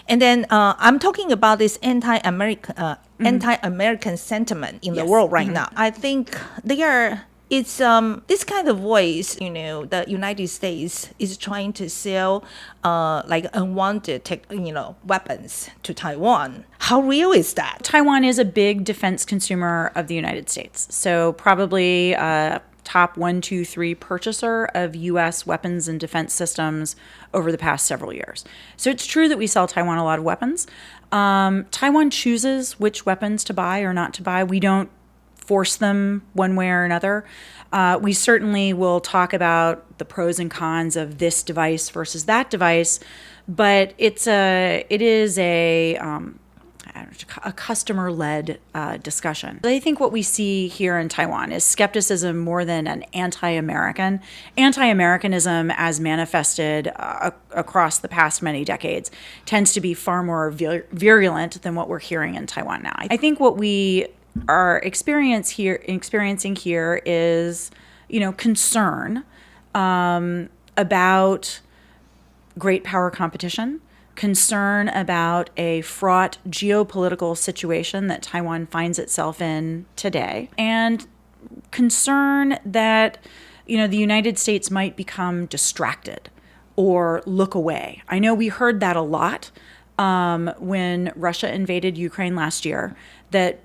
And then I'm talking about this anti-American sentiment in the world right now. I think it's this kind of voice, the United States is trying to sell like unwanted weapons to Taiwan. How real is that? Taiwan is a big defense consumer of the United States. So probably top 1, 2, 3 purchaser of U.S. weapons and defense systems over the past several years. So it's true that we sell Taiwan a lot of weapons. Taiwan chooses which weapons to buy or not to buy. We don't force them one way or another. We certainly will talk about the pros and cons of this device versus that device, but it is a customer-led discussion. I think what we see here in Taiwan is skepticism more than an anti-Americanism as manifested across the past many decades tends to be far more virulent than what we're hearing in Taiwan now. I think what we are experiencing here is, concern about great power competition, concern about a fraught geopolitical situation that Taiwan finds itself in today, and concern that, the United States might become distracted or look away. I know we heard that a lot when Russia invaded Ukraine last year, that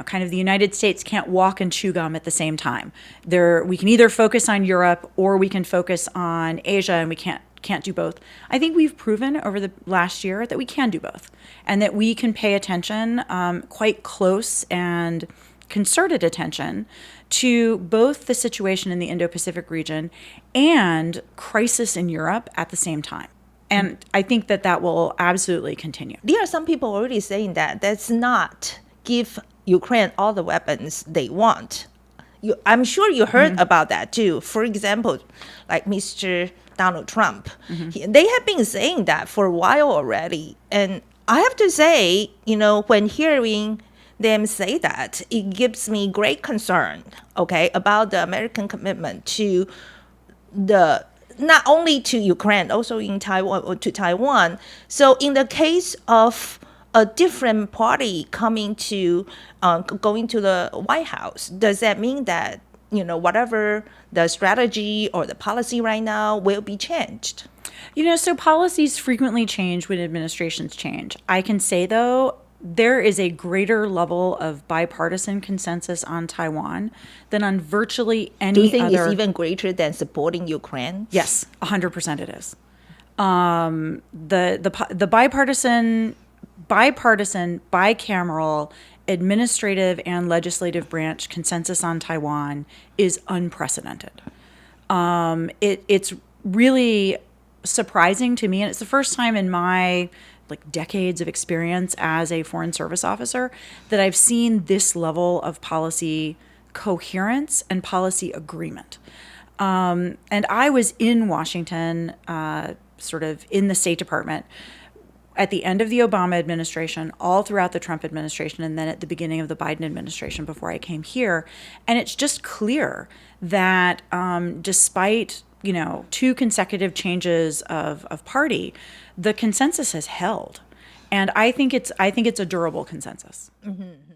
kind of the United States can't walk and chew gum at the same time. We can either focus on Europe or we can focus on Asia, and we can't do both. I think we've proven over the last year that we can do both, and that we can pay attention, quite close and concerted attention, to both the situation in the Indo-Pacific region and crisis in Europe at the same time. And I think that will absolutely continue. There are some people already saying that that's not give Ukraine all the weapons they want. I'm sure you heard about that too. For example, like Mr. Donald Trump, they have been saying that for a while already. And I have to say, when hearing them say that, it gives me great concern, about the American commitment to not only to Ukraine, also in Taiwan or to Taiwan. So in the case of a different party going to the White House, does that mean that, whatever the strategy or the policy right now will be changed? So policies frequently change when administrations change. I can say, though, there is a greater level of bipartisan consensus on Taiwan than on virtually any other. Do you think it's even greater than supporting Ukraine? Yes, 100% it is. The bipartisan, bicameral, administrative and legislative branch consensus on Taiwan is unprecedented. It's really surprising to me, and it's the first time in my decades of experience as a foreign service officer that I've seen this level of policy coherence and policy agreement. And I was in Washington, sort of in the State Department, at the end of the Obama administration, all throughout the Trump administration, and then at the beginning of the Biden administration before I came here. And it's just clear that despite, 2 consecutive changes of party, the consensus has held. And I think it's a durable consensus. Mm-hmm.